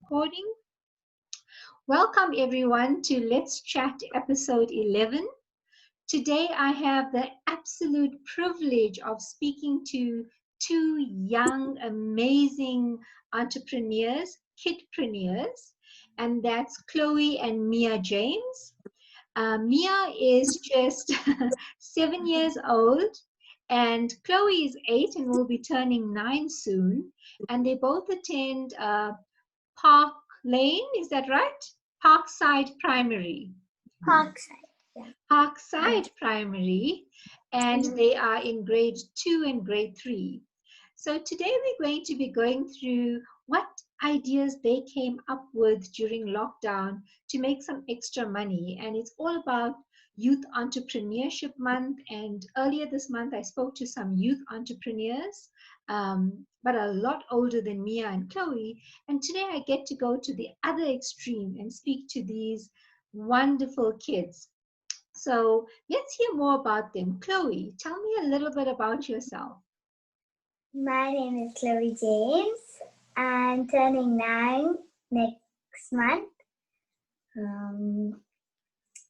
recording. Welcome everyone to Let's Chat episode 11. Today I have the absolute privilege of speaking to two young, amazing entrepreneurs, KidPreneurs, and that's Chloe and Miyah James. Miyah is just 7 years old, and Chloe is 8 and will be turning 9 soon. And they both attend Park Lane, is that right? Parkside Primary. Parkside. Yeah. Parkside Primary, and they are in grade 2 and grade 3. So today we're going to be going through what ideas they came up with during lockdown to make some extra money. And it's all about Youth Entrepreneurship Month. And earlier this month, I spoke to some youth entrepreneurs, but a lot older than Miyah and Chloe. And today I get to go to the other extreme and speak to these wonderful kids. So let's hear more about them. Chloe, tell me a little bit about yourself. My name is Chloe James. I'm turning 9 next month.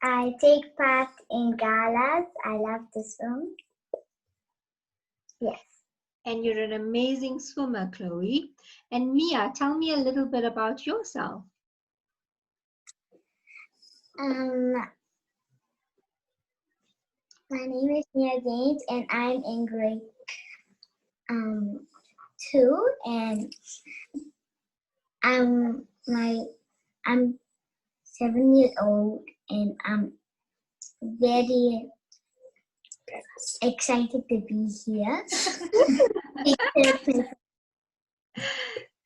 I take part in galas. I love to swim. Yes. And you're an amazing swimmer, Chloe. And Miyah, tell me a little bit about yourself. My name is Miyah James, and I'm in grade 2, and I'm 7 years old, and I'm very excited to be here.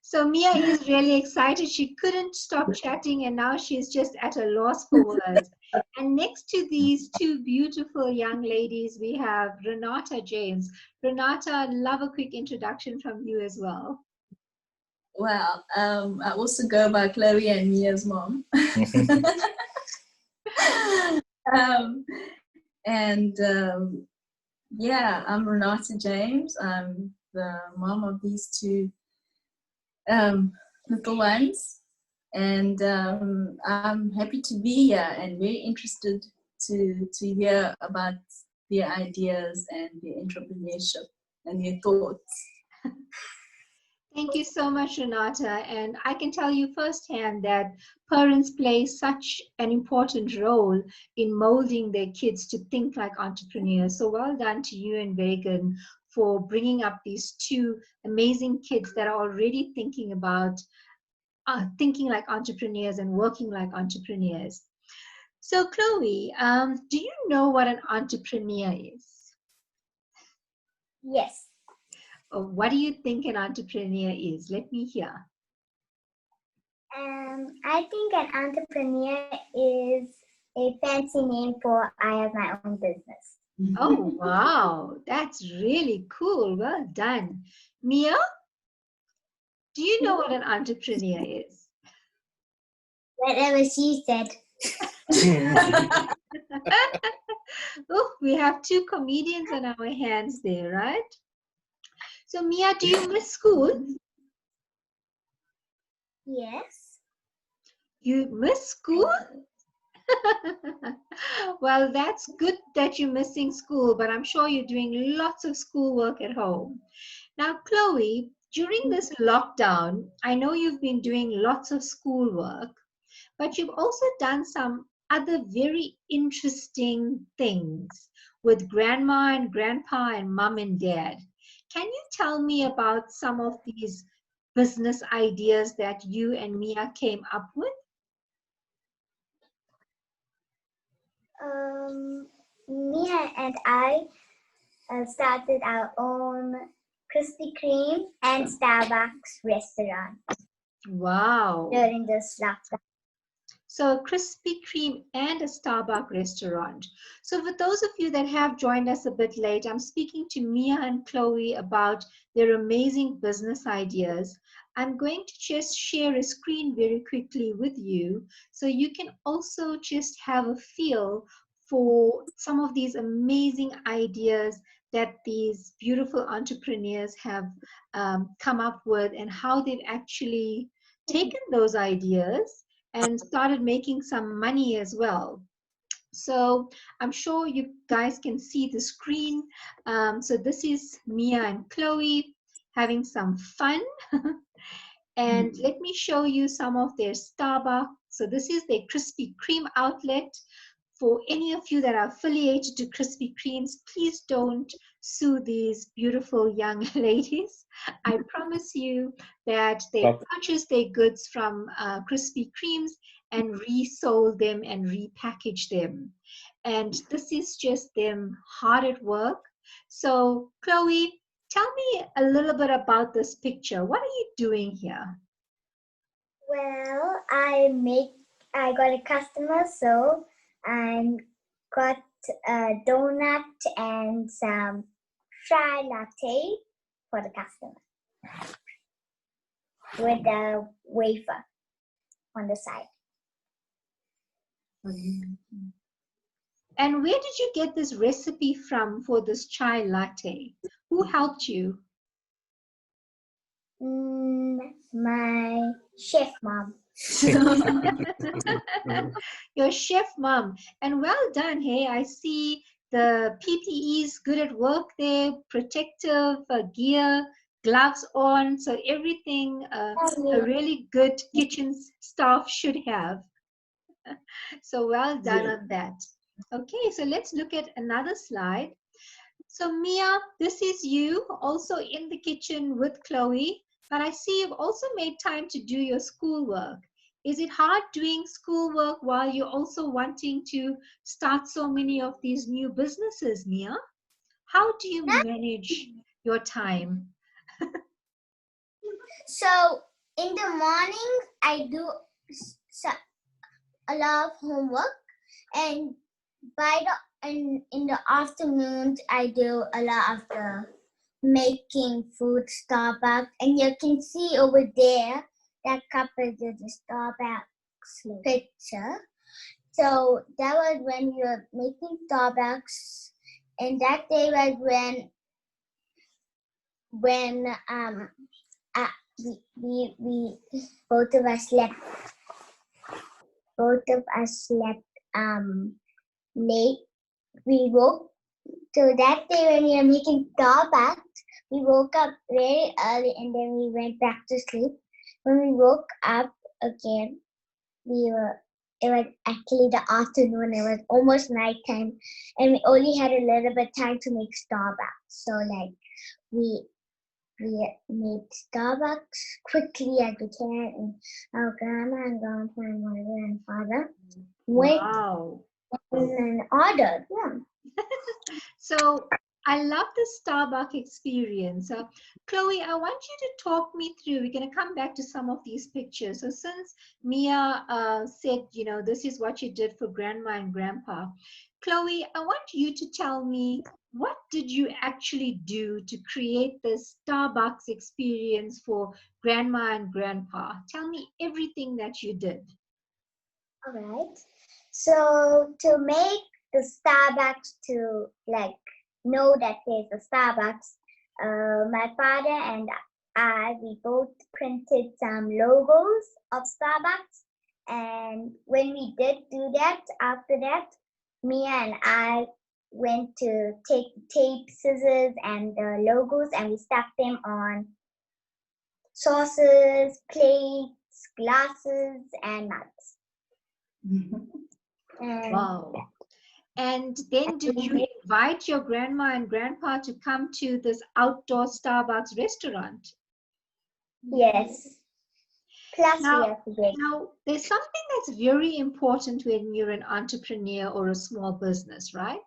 So Miyah is really excited. She couldn't stop chatting, and now she's just at a loss for words. And next to these two beautiful young ladies, we have Renata James. Renata, I'd love a quick introduction from you as well. Well, I also go by Chloe and Miyah's mom. Yeah, I'm Renata James. I'm the mom of these two little ones, and I'm happy to be here and very interested to hear about their ideas and their entrepreneurship and their thoughts. Thank you so much, Renata. And I can tell you firsthand that parents play such an important role in molding their kids to think like entrepreneurs. So well done to you and Vegan for bringing up these two amazing kids that are already thinking about thinking like entrepreneurs and working like entrepreneurs. So Chloe, do you know what an entrepreneur is? Yes. What do you think an entrepreneur is? Let me hear. I think an entrepreneur is a fancy name for I have my own business. Oh, wow. That's really cool. Well done. Miyah, do you know what an entrepreneur is? Whatever she said. Oh, we have two comedians on our hands there, right? So Miyah, do you miss school? Yes. You miss school? Well, that's good that you're missing school, but I'm sure you're doing lots of schoolwork at home. Now, Chloe, during this lockdown, I know you've been doing lots of schoolwork, but you've also done some other very interesting things with grandma and grandpa and mom and dad. Can you tell me about some of these business ideas that you and Miyah came up with? Miyah and I started our own Krispy Kreme and Starbucks restaurant. Wow. During this lockdown. So a Krispy Kreme and a Starbucks restaurant. So for those of you that have joined us a bit late, I'm speaking to Miyah and Chloe about their amazing business ideas. I'm going to just share a screen very quickly with you so you can also just have a feel for some of these amazing ideas that these beautiful entrepreneurs have come up with and how they've actually taken those ideas and started making some money as well. So I'm sure you guys can see the screen. So this is Miyah and Chloe having some fun. And let me show you some of their Starbucks. So this is their Krispy Kreme outlet. For any of you that are affiliated to Krispy Kremes, please don't sue these beautiful young ladies. I promise you that they purchased their goods from Krispy Kremes and resold them and repackaged them. And this is just them hard at work. So Chloe, tell me a little bit about this picture. What are you doing here? Well, I got a customer, so I got a donut and some chai latte for the customer with a wafer on the side. And where did you get this recipe from for this chai latte? Who helped you? My chef mom. Your chef mom. And well done, hey. I see the PPEs good at work there, protective gear, gloves on. So everything a really good kitchen staff should have. So well done on that. Okay, so let's look at another slide. So Miyah, this is you also in the kitchen with Chloe, but I see you've also made time to do your schoolwork. Is it hard doing schoolwork while you're also wanting to start so many of these new businesses, Miyah? How do you manage your time? So in the morning, I do a lot of homework, and in the afternoons, I do a lot of the making food Starbucks, and you can see over there that cup is the Starbucks picture. So that was when we were making Starbucks, and that day was when we both of us slept. Both of us slept late. We woke. So that day when we were making Starbucks, we woke up very early and then we went back to sleep. When we woke up again, it was actually the afternoon. It was almost nighttime, and we only had a little bit time to make Starbucks. So like we made Starbucks quickly as we can, and our grandma and grandpa and my grandfather went and ordered. Yeah. So I love the Starbucks experience. Chloe, I want you to talk me through. We're going to come back to some of these pictures. So since Miyah said, you know, this is what you did for grandma and grandpa, Chloe, I want you to tell me, what did you actually do to create this Starbucks experience for grandma and grandpa? Tell me everything that you did. All right. So to make the Starbucks to like know that there's a Starbucks, my father and I, we both printed some logos of Starbucks. And when we did do that, after that, Miyah and I went to take tape, scissors, and the logos, and we stuck them on saucers, plates, glasses, and mugs. Wow. And then did you invite your grandma and grandpa to come to this outdoor Starbucks restaurant? Yes. Plus now, there's something that's very important when you're an entrepreneur or a small business, right?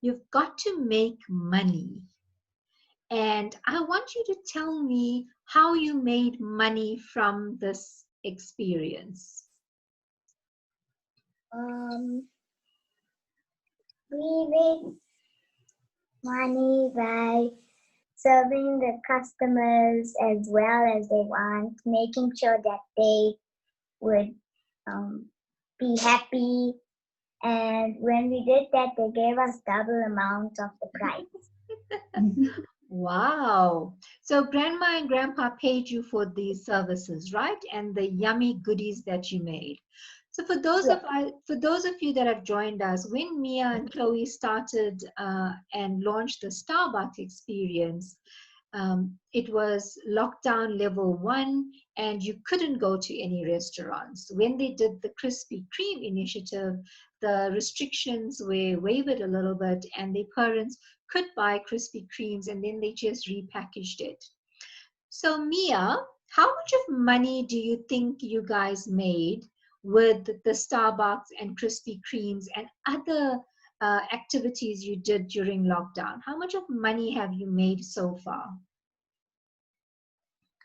You've got to make money. And I want you to tell me how you made money from this experience. We made money by serving the customers as well as they want, making sure that they would be happy. And when we did that, they gave us double amount of the price. Wow. So grandma and grandpa paid you for these services, right? And the yummy goodies that you made. So for those of you that have joined us, when Miyah and Chloe started and launched the Starbucks experience, it was lockdown level 1 and you couldn't go to any restaurants. When they did the Krispy Kreme initiative, the restrictions were waived a little bit and the parents could buy Krispy Kremes and then they just repackaged it. So Miyah, how much of money do you think you guys made with the Starbucks and Krispy Kremes and other activities you did during lockdown? How much of money have you made so far?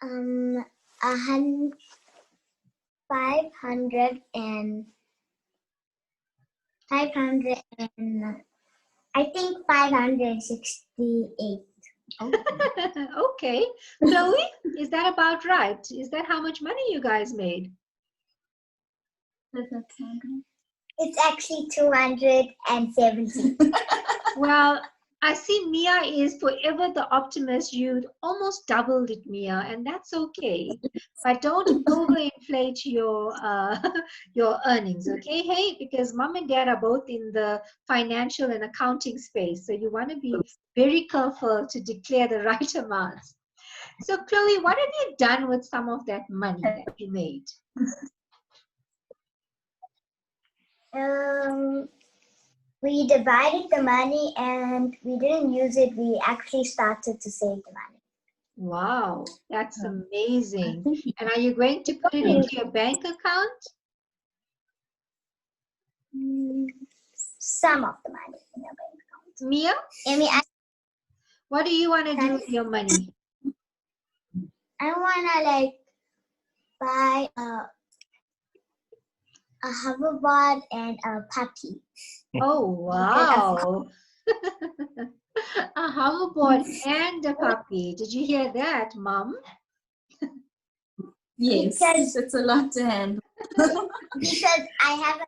500 and I think 568. Okay. Chloe, is that about right? Is that how much money you guys made? It's actually 270. Well, I see Miyah is forever the optimist. You almost doubled it, Miyah, and that's okay. But don't overinflate your your earnings, okay? Hey, because mom and dad are both in the financial and accounting space, so you want to be very careful to declare the right amounts. So, Chloe, what have you done with some of that money that you made? We divided the money and we didn't use it. We actually started to save the money. Wow, that's amazing. And are you going to put it into your bank account? Some of the money in your bank account. Miyah, what do you want to do with your money? I want to buy a hoverboard and a puppy. Oh, wow. A hoverboard and a puppy. Did you hear that, Mom? Yes, Because it's a lot to handle. Because I have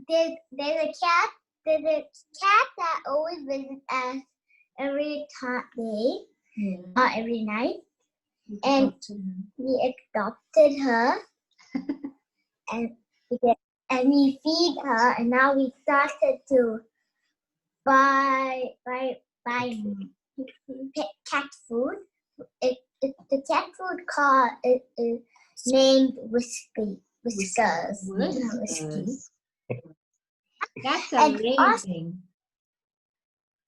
there's a cat. There's a cat that always visits us every day, not every night. And we adopted her, and we feed her. And now we started to buy cat food. The cat food is named Whiskers. Whiskers. That's amazing.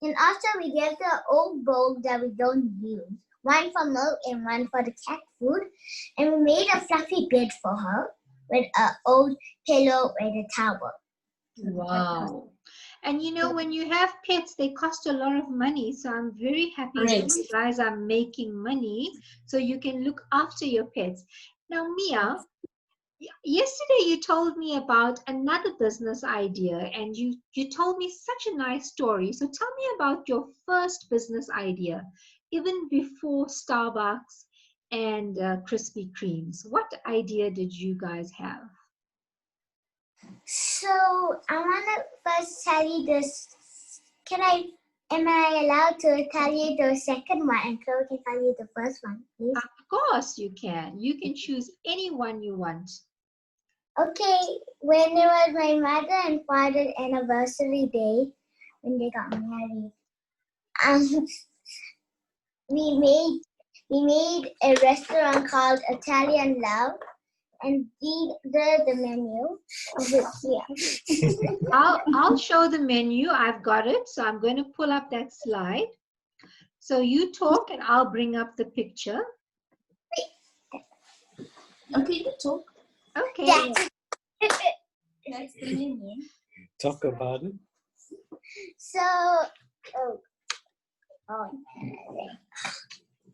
And also we get the old bowls that we don't use. One for milk and one for the cat food. And we made a fluffy bed for her with an old pillow and a towel. Wow. And you know, when you have pets, they cost a lot of money. So I'm very happy that you guys are making money so you can look after your pets. Now, Miyah, yesterday you told me about another business idea and you told me such a nice story. So tell me about your first business idea, even before Starbucks and Krispy Kremes. What idea did you guys have? So I want to first tell you this. Am I allowed to tell you the second one and Chloe can tell you the first one, please? Of course you can. You can choose any one you want. Okay, when it was my mother and father's anniversary day, when they got married, we made a restaurant called Italian Love, and the menu of it here. I'll show the menu. I've got it. So I'm going to pull up that slide. So you talk and I'll bring up the picture. Okay, you talk. Okay. That's the menu. Talk about it. So,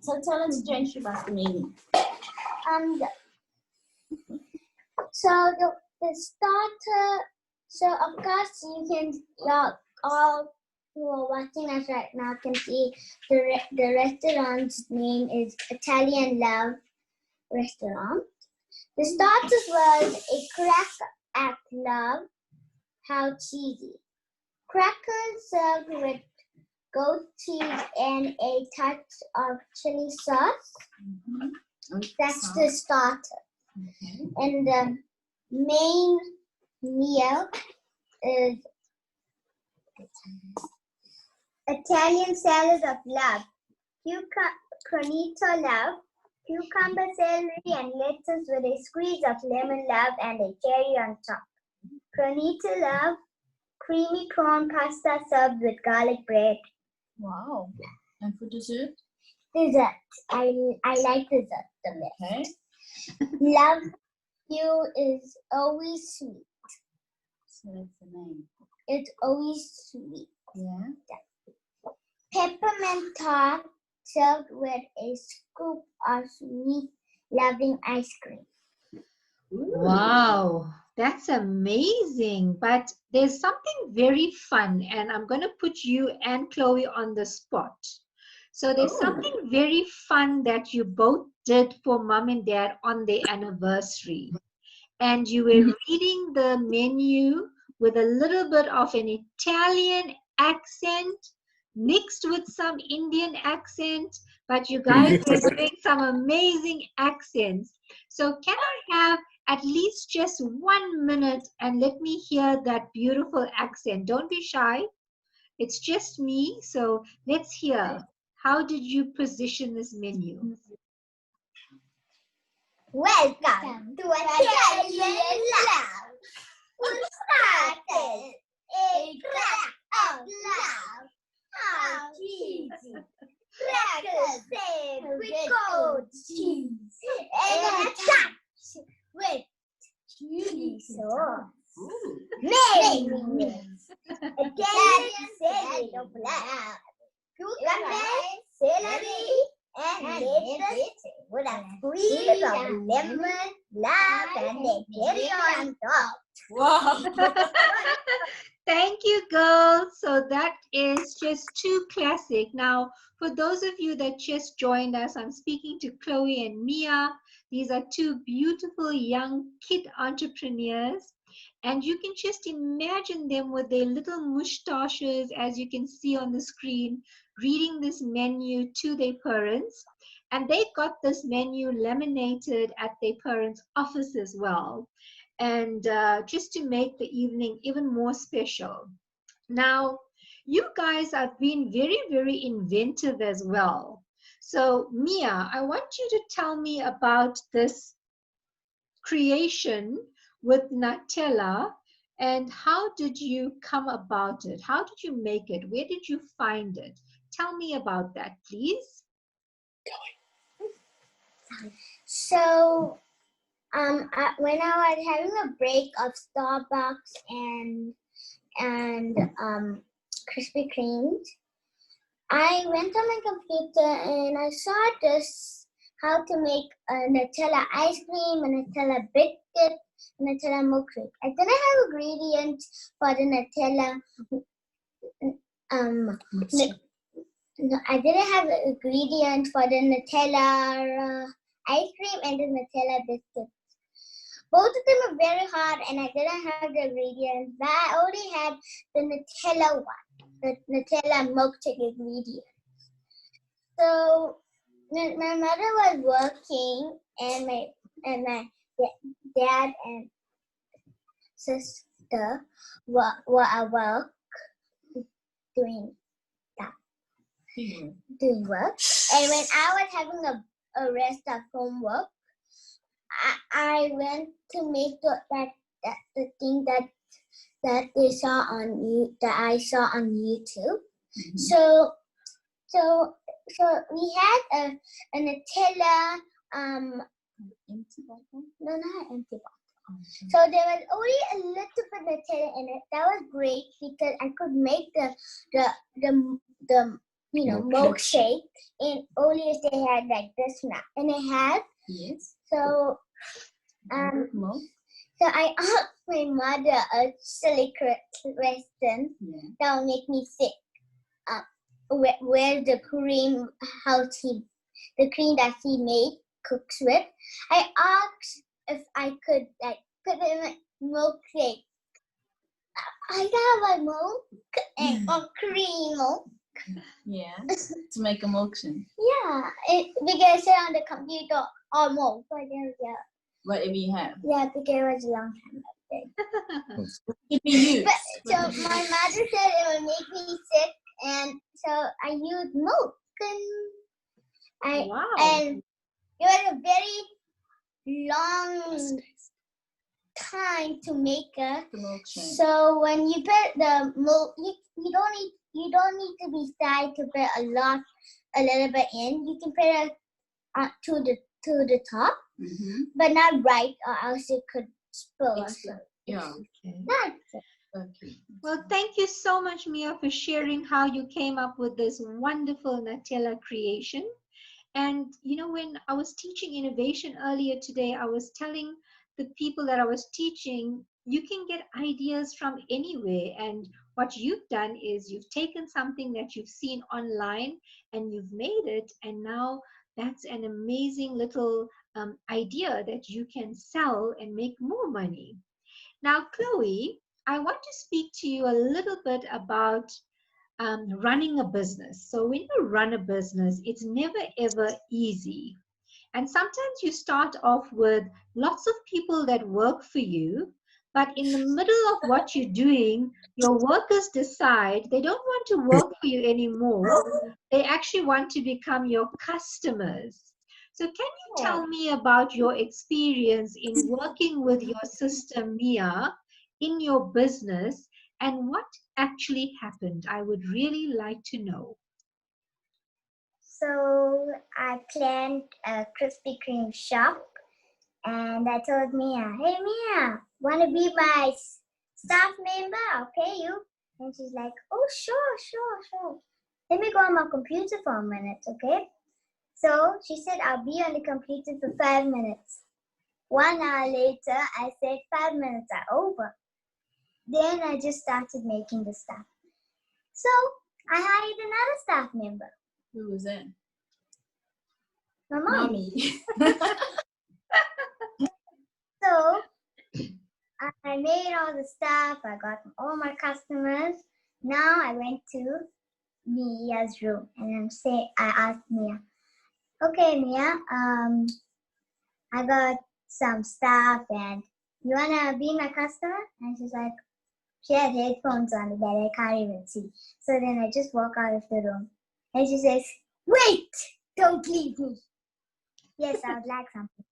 So tell us, Jayshree, about the menu. So the starter. So of course y'all all who are watching us right now can see the restaurant's name is Italian Love Restaurant. The starters was a cracker at Love. How cheesy! Crackers served with goat cheese, and a touch of chili sauce. That's the starter. Okay. And the main meal is Italian salad of love, cornetto love, cucumber, celery, and lettuce with a squeeze of lemon love and a cherry on top. Cornetto love, creamy prawn pasta served with garlic bread. Wow. And for dessert? Dessert. I like dessert the best. Okay. Love you is always sweet. So that's the name. It's always sweet. Yeah. Peppermint tart served with a scoop of sweet, loving ice cream. Wow, that's amazing. But there's something very fun, and I'm going to put you and Chloe on the spot. So there's something very fun that you both did for mom and dad on their anniversary. And you were reading the menu with a little bit of an Italian accent mixed with some Indian accent, but you guys were doing some amazing accents. So can I have at least just 1 minute and let me hear that beautiful accent? Don't be shy. It's just me. So let's hear. How did you position this menu? Welcome to Italian Love. We started a crack of love. How cheesy. Crackers saved with goat cheese and a touch with chili sauce. Mayonnaise. Italian salad of love. Cucumber, celery, and lettuce with a squeeze of lemon, love, and a cherry on top. Wow. Thank you, girls. So that is just too classic. Now, for those of you that just joined us, I'm speaking to Chloe and Miyah. These are two beautiful young kid entrepreneurs. And you can just imagine them with their little mustaches, as you can see on the screen, reading this menu to their parents. And they got this menu laminated at their parents' office as well. And just to make the evening even more special. Now, you guys have been very, very inventive as well. So, Miyah, I want you to tell me about this creation with Nutella and how did you come about it? How did you make it? Where did you find it? Tell me about that, please. So, when I was having a break of Starbucks and Krispy Kremes, I went on my computer and I saw this how to make a Nutella ice cream, a Nutella biscuit, a Nutella milkshake. I didn't have ingredients for the Nutella. I didn't have ingredients for the Nutella ice cream and the Nutella biscuit. Both of them are very hard, and I didn't have the ingredients. But I only had the Nutella one, the Nutella milkshake ingredients. So my mother was working, and my dad and sister were at work doing work. And when I was having a rest of homework, I went to make the thing that they saw on that I saw on YouTube. Mm-hmm. So we had a Nutella empty bottle. No, not empty bottle. Mm-hmm. So there was only a little bit Nutella in it. That was great because I could make the milkshake, and only if they had like this now. And it had. Yes. So so I asked my mother a silly question that will make me sick. Where the cream, the cream that he made cooks with. I asked if I could like put it in my milkshake. I got my milk and cream. Yeah, to make a milkshake. Yeah, because I sit on the computer almost. But yeah. Whatever you have. Yeah, because it was a long time back then. It be used. But, so my mother said it would make me sick, and so I used milk. Wow. And it was a very long time to make the milkshake. So when you put the milk, you don't need to be shy to put a little bit in. You can put it to the top, but not right, or else it could spill. Yeah. Okay. That's it. Okay. Well, thank you so much, Miyah, for sharing how you came up with this wonderful Nutella creation. And you know, when I was teaching innovation earlier today, I was telling the people that I was teaching, you can get ideas from anywhere. And what you've done is you've taken something that you've seen online and you've made it. And now that's an amazing little idea that you can sell and make more money. Now, Chloe, I want to speak to you a little bit about running a business. So when you run a business, it's never ever easy. And sometimes you start off with lots of people that work for you, but in the middle of what you're doing, your workers decide they don't want to work for you anymore. They actually want to become your customers. So can you tell me about your experience in working with your sister Miyah in your business and what actually happened? I would really like to know. So I planned a Krispy Kreme shop, and I told Miyah, "Hey Miyah, wanna be my staff member? I'll pay you." And she's like, "Oh sure. Let me go on my computer for a minute, okay?" So she said, "I'll be on the computer for 5 minutes." 1 hour later, I said 5 minutes are over. Then I just started making the stuff. So I hired another staff member. Who was that? My mom. Mommy. So I made all the stuff. I got all my customers. Now I went to Miyah's room and I asked Miyah, "Okay, Miyah, I got some stuff and you wanna be my customer?" And she's like, she had headphones on, but I can't even see. So then I just walk out of the room. And she says, "Wait! Don't leave me." Yes, I would like something.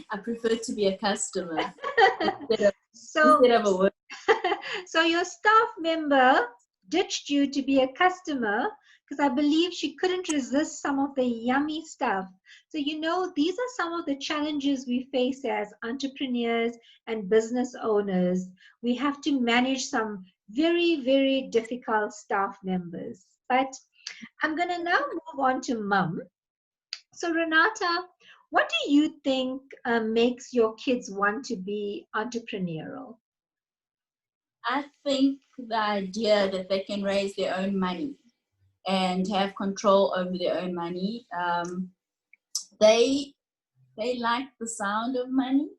I prefer to be a customer So, instead of a worker. so your staff member ditched you to be a customer because I believe she couldn't resist some of the yummy stuff. So, you know, these are some of the challenges we face as entrepreneurs and business owners. We have to manage some very, very difficult staff members. But I'm going to now move on to Mum. So, Renata, what do you think makes your kids want to be entrepreneurial? I think the idea that they can raise their own money and have control over their own money, they like the sound of money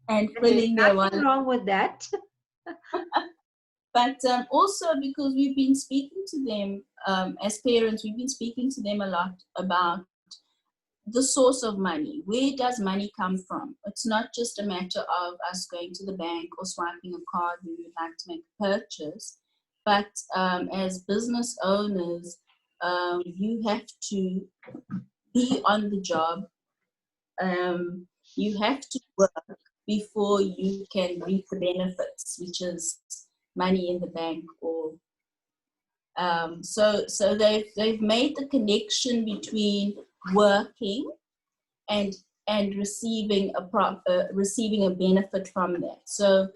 and filling their wallet. Nothing wrong with that. But also because we've been speaking to them as parents, we've been speaking to them a lot about the source of money. Where does money come from? It's not just a matter of us going to the bank or swiping a card when we'd like to make a purchase, but as business owners, you have to be on the job. You have to work before you can reap the benefits, which is money in the bank. Or so they've made the connection between working and receiving a benefit from that. So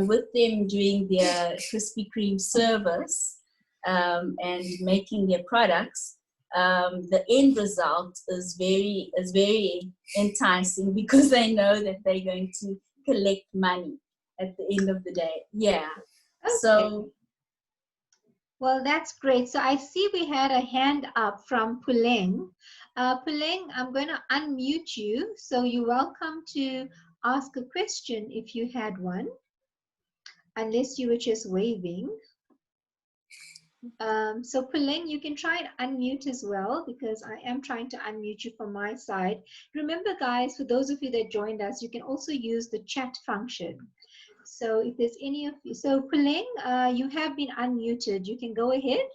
with them doing their Krispy Kreme service and making their products, the end result is very enticing because they know that they're going to collect money at the end of the day. Yeah. Okay. So. Well, that's great. So I see we had a hand up from Puleng. Puleng, I'm going to unmute you. So you're welcome to ask a question if you had one, unless you were just waving. So Puleng, you can try and unmute as well because I am trying to unmute you from my side. Remember, guys, for those of you that joined us, you can also use the chat function. So if there's any of you, so Puleng, you have been unmuted. You can go ahead.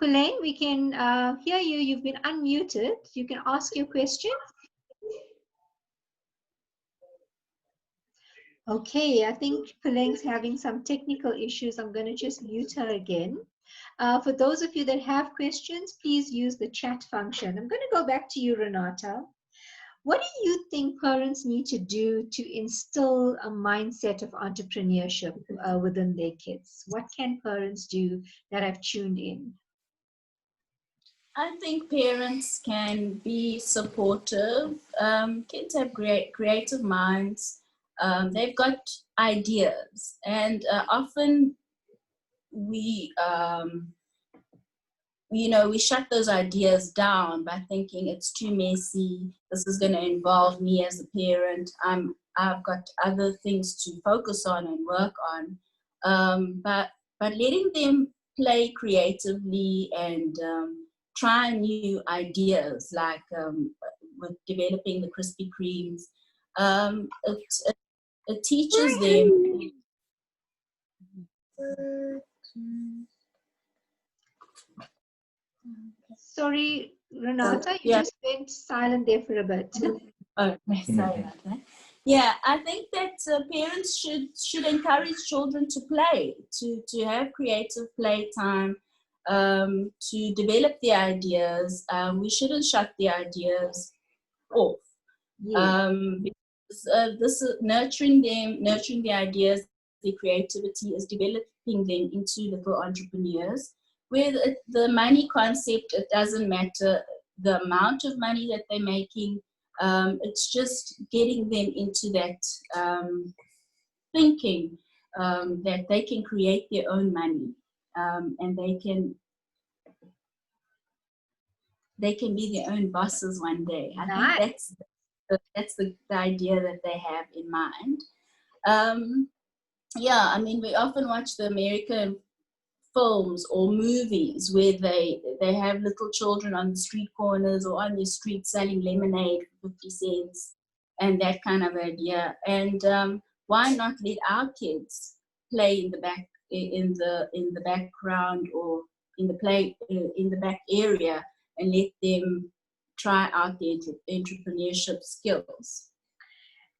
Puleng, we can hear you. You've been unmuted. You can ask your question. Okay, I think Puleng's having some technical issues. I'm going to just mute her again. For those of you that have questions, please use the chat function. I'm going to go back to you, Renata. What do you think parents need to do to instill a mindset of entrepreneurship within their kids? What can parents do that have tuned in? I think parents can be supportive. Kids have great creative minds. They've got ideas, and often we we shut those ideas down by thinking it's too messy. This is going to involve me as a parent. I've got other things to focus on and work on. But letting them play creatively and try new ideas, like with developing the Krispy Kremes, it teaches them. Sorry, Renata, you Yeah. just went silent there for a bit. Oh, sorry about that. Yeah, I think that parents should encourage children to play, to have creative playtime, to develop their ideas. We shouldn't shut the ideas off. Yes. Because, this is nurturing the ideas, the creativity is developing them into little entrepreneurs. Where the money concept, it doesn't matter the amount of money that they're making. It's just getting them into that thinking that they can create their own money, and they can be their own bosses one day. I think Nice. that's the idea that they have in mind. Yeah, I mean, we often watch the American films or movies where they have little children on the street corners or on the street selling lemonade for 50 cents and that kind of idea. And why not let our kids play in the background or in the back area and let them try out their entrepreneurship skills?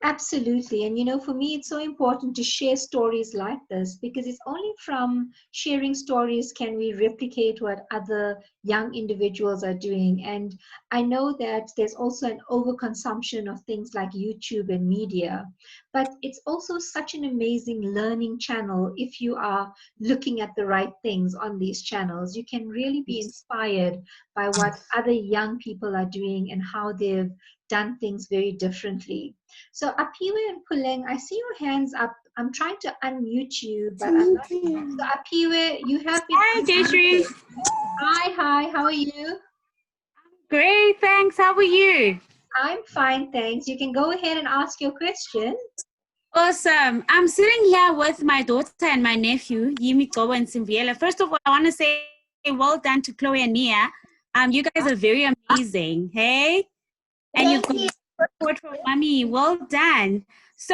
Absolutely. And for me, it's so important to share stories like this because it's only from sharing stories can we replicate what other young individuals are doing. And I know that there's also an overconsumption of things like YouTube and media, but it's also such an amazing learning channel if you are looking at the right things on these channels. You can really be inspired by what other young people are doing and how they've done things very differently. So Apiwe and Puleng, I see your hands up. I'm trying to unmute you, but I'm not. So Apiwe, you have been. Hi, Jayshree. Hi. How are you? Great, thanks. How are you? I'm fine, thanks. You can go ahead and ask your question. Awesome. I'm sitting here with my daughter and my nephew, Yimiko and Simviela. First of all, I want to say well done to Chloe and Miyah. You guys are very amazing, hey? And you've got support from mommy. Well done. So,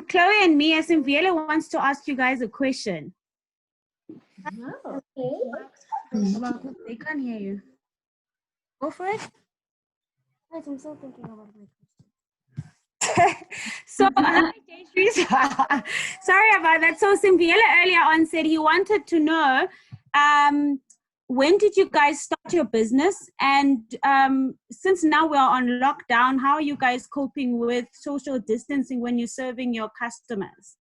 Chloe and Miyah, Simviela wants to ask you guys a question. Okay. They can't hear you. Go for it. Wait, I'm still thinking about my question. So, hi, Jayshree. Sorry about that. So, Simviela earlier on said he wanted to know when did you guys start your business? And since now we're on lockdown, how are you guys coping with social distancing when you're serving your customers?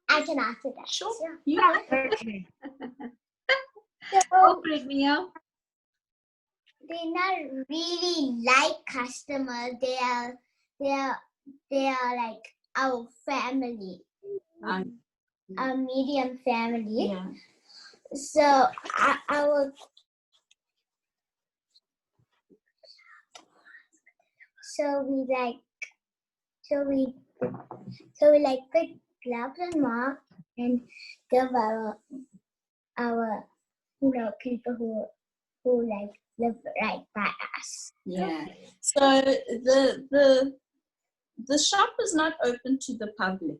I can answer that. Sure. Okay. Go for it, Miyah. They're not really like customers. They are like our family, our medium family. Yeah. So we like So we like put gloves and mask and give our people who like live right by us. Yeah. So the shop is not open to the public.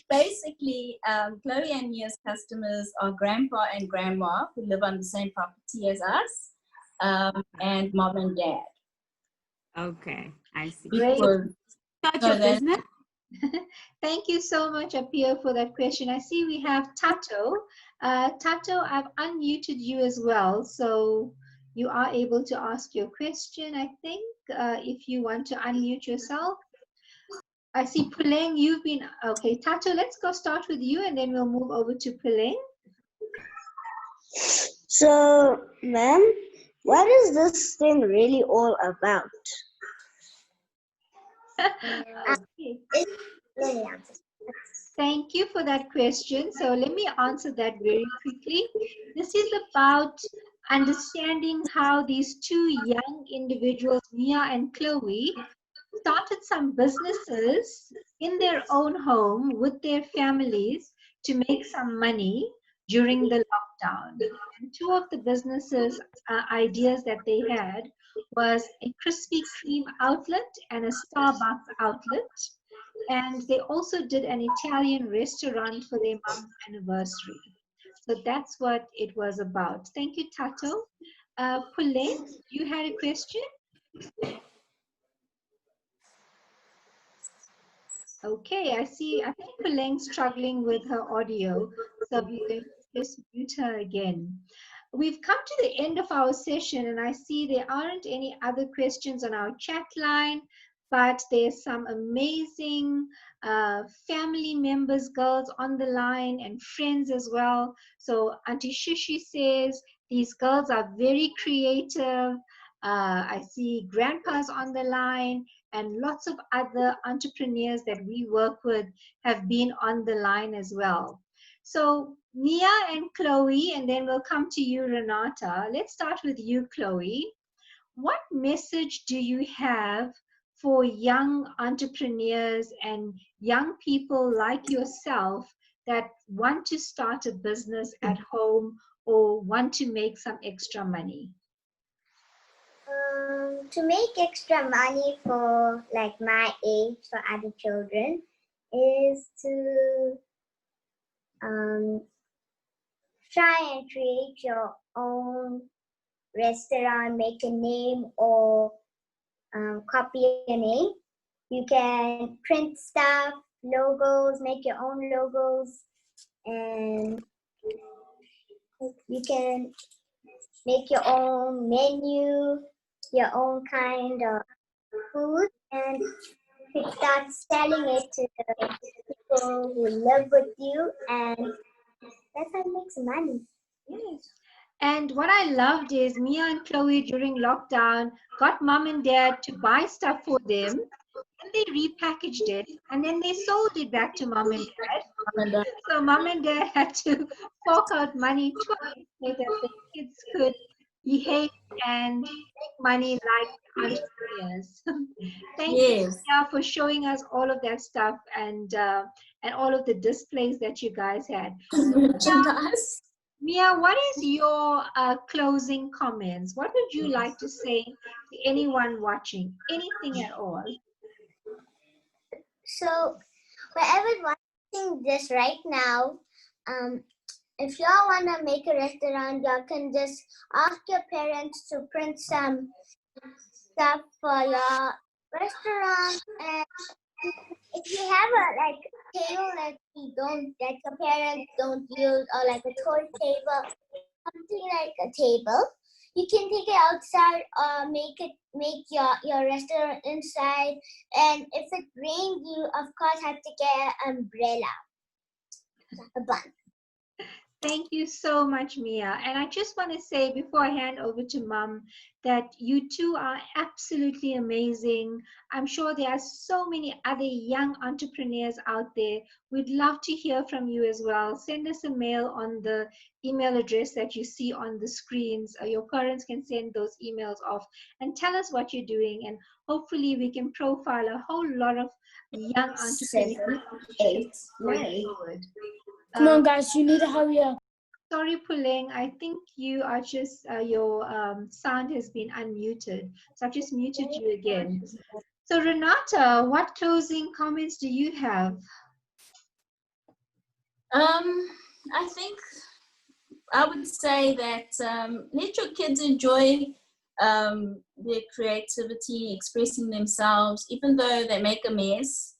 Basically, Chloe and Miyah's customers are grandpa and grandma who live on the same property as us, and mom and dad. Okay, I see. Great. Start your business. Thank you so much, Apia, for that question. I see we have Tato. Tato, I've unmuted you as well, so you are able to ask your question, I think, if you want to unmute yourself. I see Puleng, you've been, okay, Tato, let's go start with you and then we'll move over to Puleng. So, ma'am, what is this thing really all about? Okay. Thank you for that question. So let me answer that very quickly. This is about understanding how these two young individuals, Miyah and Chloe, started some businesses in their own home with their families to make some money during the lockdown. And two of the businesses ideas that they had was a Krispy Kreme outlet and a Starbucks outlet. And they also did an Italian restaurant for their mom's anniversary. So that's what it was about. Thank you, Tato. Puleng, you had a question? Okay, I think Puleng's struggling with her audio, so we're going to just mute her again. We've come to the end of our session, and I see there aren't any other questions on our chat line, but there's some amazing family members, girls on the line, and friends as well. So Auntie Shishi says, these girls are very creative. I see grandpas on the line, and lots of other entrepreneurs that we work with have been on the line as well. So Miyah and Chloe, and then we'll come to you, Renata. Let's start with you, Chloe. What message do you have for young entrepreneurs and young people like yourself that want to start a business at home or want to make some extra money? To make extra money for like my age for other children is to try and create your own restaurant, make a name, or copy a name. You can print stuff, logos, make your own logos, and you can make your own menu, your own kind of food, and start selling it to the people who live with you, and that's how you make some money. Yes. And what I loved is Miyah and Chloe during lockdown got mom and dad to buy stuff for them, and they repackaged it, and then they sold it back to mom and dad. So mom and dad had to fork out money twice so that the kids could behave and make money like entrepreneurs. Thank you, Miyah, for showing us all of that stuff and all of the displays that you guys had. Miyah, what is your closing comments? What would you like to say to anyone watching? Anything at all? So, whoever's watching this right now, if y'all want to make a restaurant, y'all can just ask your parents to print some stuff for your restaurant. And if you have a table that your parents don't use, or like a toy table, something like a table, you can take it outside or make your restaurant inside. And if it rains, you of course have to get an umbrella, a bun. Thank you so much, Miyah. And I just want to say before I hand over to Mom that you two are absolutely amazing. I'm sure there are so many other young entrepreneurs out there. We'd love to hear from you as well. Send us a mail on the email address that you see on the screens. Your parents can send those emails off and tell us what you're doing. And hopefully we can profile a whole lot of young entrepreneurs 7, 8, going 9. forward. Come on, guys, you need to hurry up. Sorry, Puleng. I think you are just, your sound has been unmuted. So I've just muted you again. So Renata, what closing comments do you have? I think I would say that let your kids enjoy their creativity, expressing themselves, even though they make a mess.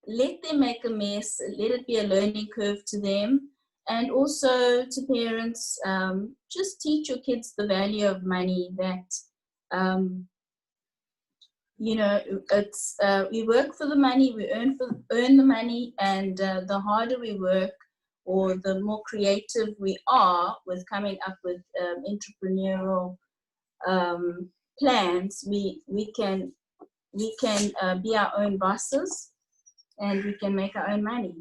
Let them make a mess, let it be a learning curve to them. And also to parents, just teach your kids the value of money, that, it's we work for the money, we earn the money, and the harder we work, or the more creative we are with coming up with entrepreneurial plans, we can be our own bosses, and we can make our own money.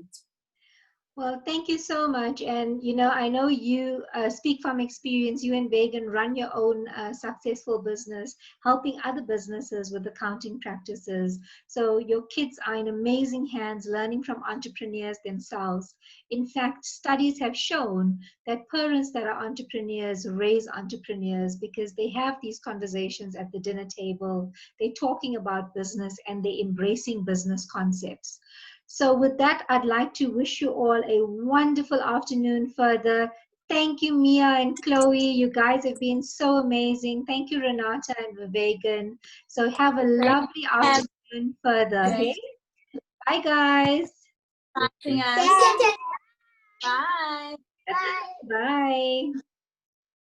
Well, thank you so much. And, I know you speak from experience. You and Vegan run your own successful business, helping other businesses with accounting practices. So your kids are in amazing hands, learning from entrepreneurs themselves. In fact, studies have shown that parents that are entrepreneurs raise entrepreneurs, because they have these conversations at the dinner table. They're talking about business and they're embracing business concepts. So with that, I'd like to wish you all a wonderful afternoon further. Thank you, Miyah and Chloe. You guys have been so amazing. Thank you, Renata and Vivegan. So have a lovely afternoon further. Okay? Bye, guys. Bye. Thank you. Bye. Bye. Bye.